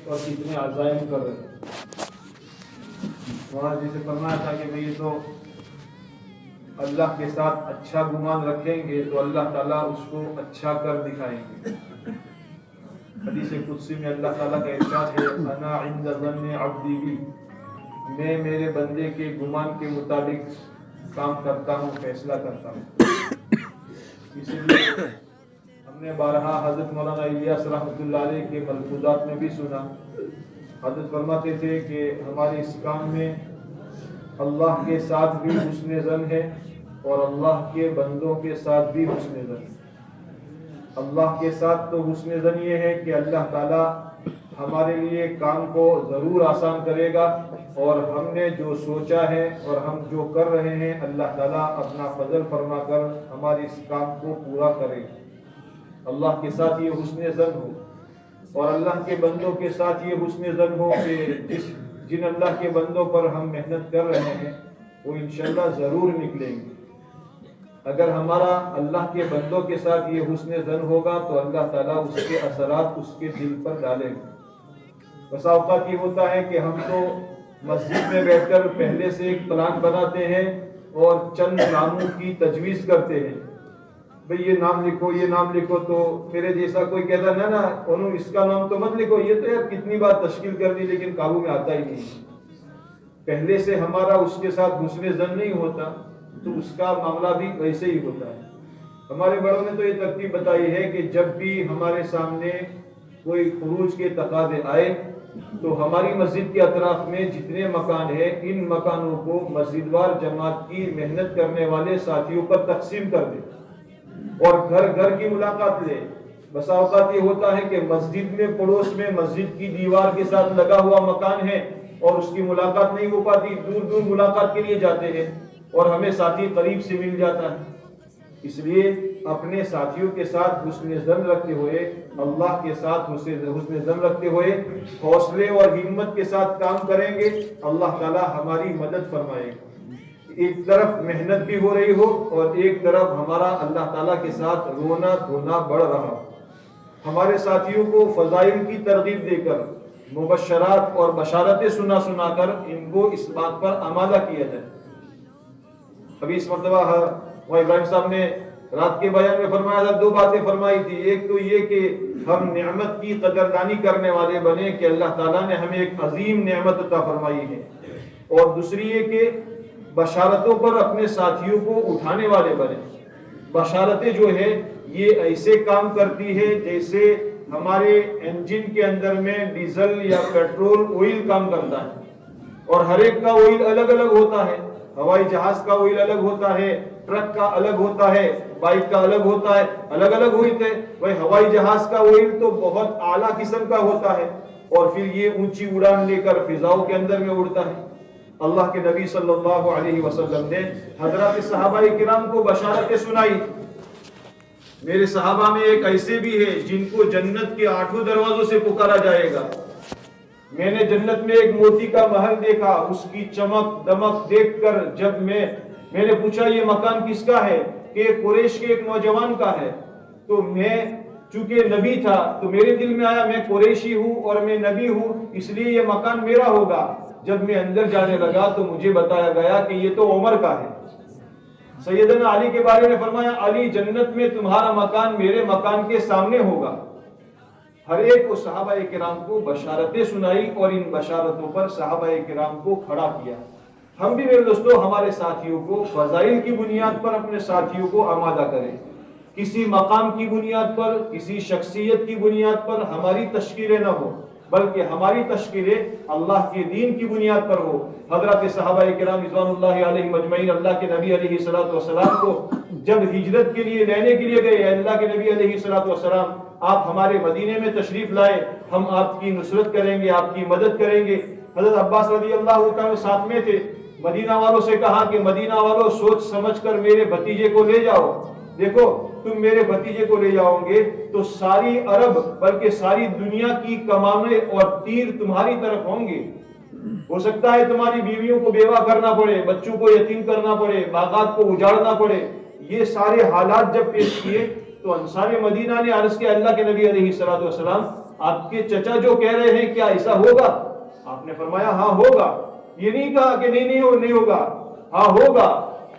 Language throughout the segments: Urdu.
اور کتنے عزائم کر رہے ہیں. مولانا جی سے فرمایا تھا کہ بھئی تو اللہ کے ساتھ اچھا گمان رکھیں گے تو اللہ تعالیٰ اس کو اچھا کر دکھائیں گے. حدیث قدسی میں اللہ تعالیٰ کا ارشاد ہے انا عند ظن عبدی بی، میں میرے بندے کے گمان کے مطابق کام کرتا ہوں، فیصلہ کرتا ہوں. اسی لیے ہم نے بارہا حضرت مولانا الیاس رحمۃ اللہ علیہ کے ملفوظات میں بھی سنا. حضرت فرماتے تھے کہ ہمارے اس کام میں اللہ کے ساتھ بھی حسن ظن ہے اور اللہ کے بندوں کے ساتھ بھی حسن ظن ہے. اللہ کے ساتھ تو حسن ظن یہ ہے کہ اللہ تعالیٰ ہمارے لیے کام کو ضرور آسان کرے گا، اور ہم نے جو سوچا ہے اور ہم جو کر رہے ہیں اللہ تعالیٰ اپنا فضل فرما کر ہمارے اس کام کو پورا کرے گا. اللہ کے ساتھ یہ حسن ظن ہو، اور اللہ کے بندوں کے ساتھ یہ حسن ظن ہو کہ جن اللہ کے بندوں پر ہم محنت کر رہے ہیں وہ انشاءاللہ ضرور نکلیں گے. اگر ہمارا اللہ کے بندوں کے ساتھ یہ حسن ظن ہوگا تو اللہ تعالیٰ اس کے اثرات اس کے دل پر ڈالے گا. بسا اوقات یہ ہوتا ہے کہ ہم تو مسجد میں بیٹھ کر پہلے سے ایک پلان بناتے ہیں اور چند ناموں کی تجویز کرتے ہیں، بھئی یہ نام لکھو، یہ نام لکھو. تو میرے جیسا کوئی کہتا ہے نا انہوں اس کا نام تو مت لکھو، یہ تو یار کتنی بار تشکیل کر دی لیکن قابو میں آتا ہی نہیں. پہلے سے ہمارا اس کے ساتھ حسن ظن نہیں ہوتا تو اس کا معاملہ بھی ویسے ہی ہوتا ہے. ہمارے بڑوں نے تو یہ ترتیب بتائی ہے کہ جب بھی ہمارے سامنے کوئی خروج کے تقاضے آئے تو ہماری مسجد کے اطراف میں جتنے مکان ہیں ان مکانوں کو مسجد وار جماعت کی محنت کرنے والے ساتھیوں پر تقسیم کر دے اور گھر گھر کی ملاقات لے. بسا اوقات یہ ہوتا ہے کہ مسجد میں پڑوس میں مسجد کی دیوار کے ساتھ لگا ہوا مکان ہے اور اس کی ملاقات نہیں ہو پاتی، دور دور ملاقات کے لیے جاتے ہیں اور ہمیں ساتھی قریب سے مل جاتا ہے. اس لیے اپنے ساتھیوں کے ساتھ حسن ظن رکھتے ہوئے، اللہ کے ساتھ حسن ظن رکھتے ہوئے حوصلے اور ہمت کے ساتھ کام کریں گے، اللہ تعالی ہماری مدد فرمائے گا. ایک طرف محنت بھی ہو رہی ہو اور ایک طرف ہمارا اللہ تعالیٰ کے ساتھ رونا دھونا بڑھ رہا ہو. ہمارے ساتھیوں کو فضائل کی ترغیب دے کر، مبشرات اور بشارتیں سنا کر ان کو اس بات پر آمادہ کیا جائے. ابھی اس مرتبہ ابراہیم صاحب نے رات کے بیان میں فرمایا تھا، دو باتیں فرمائی تھی. ایک تو یہ کہ ہم نعمت کی قدردانی کرنے والے بنے کہ اللہ تعالیٰ نے ہمیں ایک عظیم نعمت عطا فرمائی ہے، اور دوسری یہ کہ بشارتوں پر اپنے ساتھیوں کو اٹھانے والے بنے. بشارتیں جو ہے یہ ایسے کام کرتی ہے جیسے ہمارے انجن کے اندر میں ڈیزل یا پیٹرول آئل کام کرتا ہے، اور ہر ایک کا آئل الگ الگ ہوتا ہے. ہوائی جہاز کا آئل الگ ہوتا ہے، ٹرک کا الگ ہوتا ہے، بائک کا الگ ہوتا ہے، الگ الگ ہوتے ہیں. وہی ہوائی جہاز کا آئل تو بہت اعلیٰ قسم کا ہوتا ہے اور پھر یہ اونچی اڑان لے کر فضاؤں کے اندر میں اڑتا ہے. اللہ کے نبی صلی اللہ علیہ وسلم نے حضرات صحابہ کرام کو بشارتیں سنائی. میرے صحابہ میں ایک ایسے بھی ہے جن کو جنت کے 8 دروازوں سے پکارا جائے گا. میں نے جنت میں ایک موتی کا محل دیکھا، اس کی چمک دمک دیکھ کر جب میں نے پوچھا یہ مکان کس کا ہے، کہ قریش کے ایک نوجوان کا ہے. تو میں چونکہ نبی تھا تو میرے دل میں آیا میں قریشی ہوں اور میں نبی ہوں، اس لیے یہ مکان میرا ہوگا. جب میں اندر جانے لگا تو مجھے بتایا گیا کہ یہ تو عمر کا ہے. سیدنا علی کے بارے میں فرمایا علی جنت میں تمہارا مکان میرے مکان کے سامنے ہوگا. ہر ایک کو صحابہ کرام کو بشارتیں سنائی اور ان بشارتوں پر صحابہ کرام کو کھڑا کیا. ہم بھی میرے دوستو ہمارے ساتھیوں کو فضائل کی بنیاد پر اپنے ساتھیوں کو آمادہ کریں. کسی مقام کی بنیاد پر، کسی شخصیت کی بنیاد پر ہماری تشکیلیں نہ ہو، بلکہ ہماری تشکیلیں اللہ کے دین کی بنیاد پر ہو. حضرات صحابہ کرام رضوان اللہ علیہم اجمعین اللہ کے نبی علیہ الصلوۃ والسلام کو جب ہجرت کے لیے لینے کے لیے گئے، اللہ کے نبی علیہ الصلوۃ والسلام آپ ہمارے مدینے میں تشریف لائے، ہم آپ کی نصرت کریں گے، آپ کی مدد کریں گے. حضرت عباس رضی اللہ تعالیٰ ساتھ میں تھے. مدینہ والوں سے کہا کہ مدینہ والوں سوچ سمجھ کر میرے بھتیجے کو لے جاؤ. دیکھو تم میرے بھتیجے کو لے جاؤ گے تو ساری عرب بلکہ ساری دنیا کی کمانیں اور تیر تمہاری طرف ہوں گے. ہو سکتا ہے تمہاری بیویوں کو بیوہ کرنا پڑے، بچوں کو یتیم کرنا پڑے، باغات کو اجاڑنا پڑے. یہ سارے حالات جب پیش کیے تو انصار مدینہ نے عرض کیا اللہ کے نبی علیہ الصلوۃ والسلام آپ کے چچا جو کہہ رہے ہیں کیا ایسا ہوگا؟ آپ نے فرمایا ہاں ہوگا. یہ نہیں کہا کہ نہیں ہوگا، ہاں ہوگا.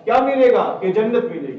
کیا ملے گا؟ کہ جنت ملے گی.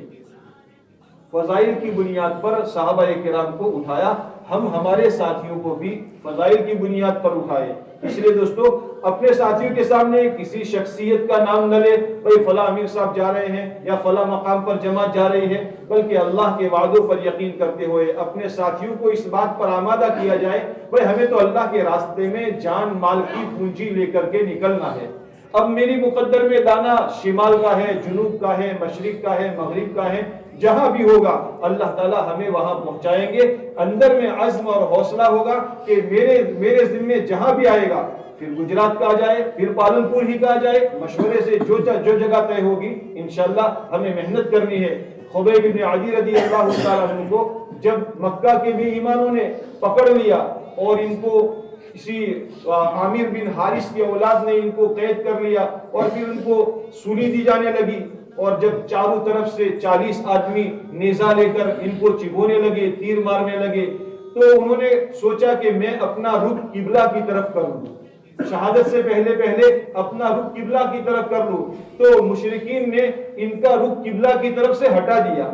فضائل کی بنیاد پر صحابہ کرام کو اٹھایا. ہم ہمارے ساتھیوں کو بھی فضائل کی بنیاد پر اٹھائے. اس لیے دوستو اپنے ساتھیوں کے سامنے کسی شخصیت کا نام نہ لے، بھئی فلاں امیر صاحب جا رہے ہیں یا فلاں مقام پر جماعت جا رہی ہے، بلکہ اللہ کے وعدوں پر یقین کرتے ہوئے اپنے ساتھیوں کو اس بات پر آمادہ کیا جائے بھئی ہمیں تو اللہ کے راستے میں جان مال کی پونجی لے کر کے نکلنا ہے. اب میری مقدر میں دانا شمال کا ہے، جنوب کا ہے، مشرق کا ہے، مغرب کا ہے، جہاں بھی ہوگا اللہ تعالی ہمیں وہاں پہنچائیں گے. اندر میں عزم اور حوصلہ ہوگا کہ میرے ذمے جہاں بھی آئے گا، پھر گجرات کا جائے، پھر پالنپور ہی کا جائے، مشورے سے جو جگہ طے ہوگی انشاءاللہ ہمیں محنت کرنی ہے. خبیب بن عدی رضی اللہ تعالیٰ عنہ کو جب مکہ کے بھی ایمانوں نے پکڑ لیا اور ان کو اسی عامر بن حارث کی اولاد نے ان کو قید کر لیا اور پھر ان کو سولی دی جانے لگی، اور جب چاروں طرف سے 40 آدمی نیزہ لے کر ان کو چبونے لگے، تیر مارنے لگے، تو انہوں نے سوچا کہ میں اپنا رخ قبلہ کی طرف کر لوں، شہادت سے پہلے اپنا رخ قبلہ کی طرف کر لوں. تو مشرکین نے ان کا رخ قبلہ کی طرف سے ہٹا دیا.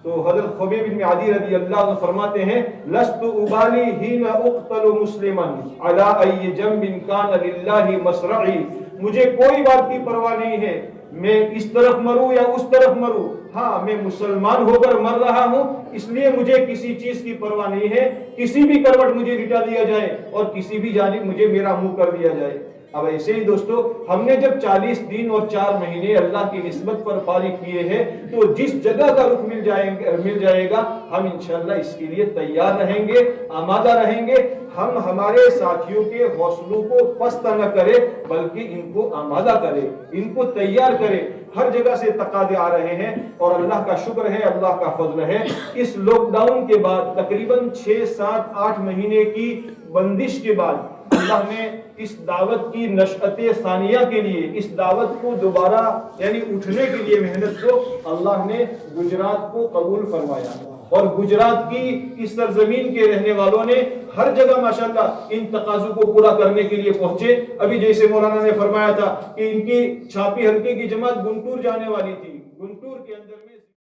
تو حضرت خبیب بن عدی رضی اللہ عنہ فرماتے ہیں لست ابالی حین اقتل مسلما علی ای جنب کان للہ مصرعی. مجھے کوئی بات کی پرواہ نہیں ہے میں اس طرف مروں یا اس طرف مروں، ہاں میں مسلمان ہو کر مر رہا ہوں، اس لیے مجھے کسی چیز کی پرواہ نہیں ہے، کسی بھی کروٹ مجھے لٹا دیا جائے اور کسی بھی جانب مجھے میرا منہ کر دیا جائے. اب ایسے ہی دوستو ہم نے جب 40 دن اور 4 مہینے اللہ کی نسبت پر فارغ کیے ہیں تو جس جگہ کا رخ مل جائے گا ہم انشاءاللہ اس کے لیے تیار رہیں گے، آمادہ رہیں گے. ہم ہمارے ساتھیوں کے حوصلوں کو پست نہ کرے بلکہ ان کو آمادہ کرے، ان کو تیار کرے. ہر جگہ سے تقاضے آ رہے ہیں اور اللہ کا شکر ہے، اللہ کا فضل ہے، اس لاک ڈاؤن کے بعد تقریباً 6 7 8 مہینے کی بندش کے بعد اللہ نے اس دعوت کی نشأت ثانیہ کے لیے، اس دعوت کو دوبارہ یعنی اٹھنے کے لیے محنت کو اللہ نے گجرات کو قبول فرمایا. اور گجرات کی اس سرزمین کے رہنے والوں نے ہر جگہ ماشاءاللہ ان تقاضوں کو پورا کرنے کے لیے پہنچے. ابھی جیسے مولانا نے فرمایا تھا کہ ان کی چھاپی حلقے کی جماعت گنٹور جانے والی تھی، گنٹور کے اندر میں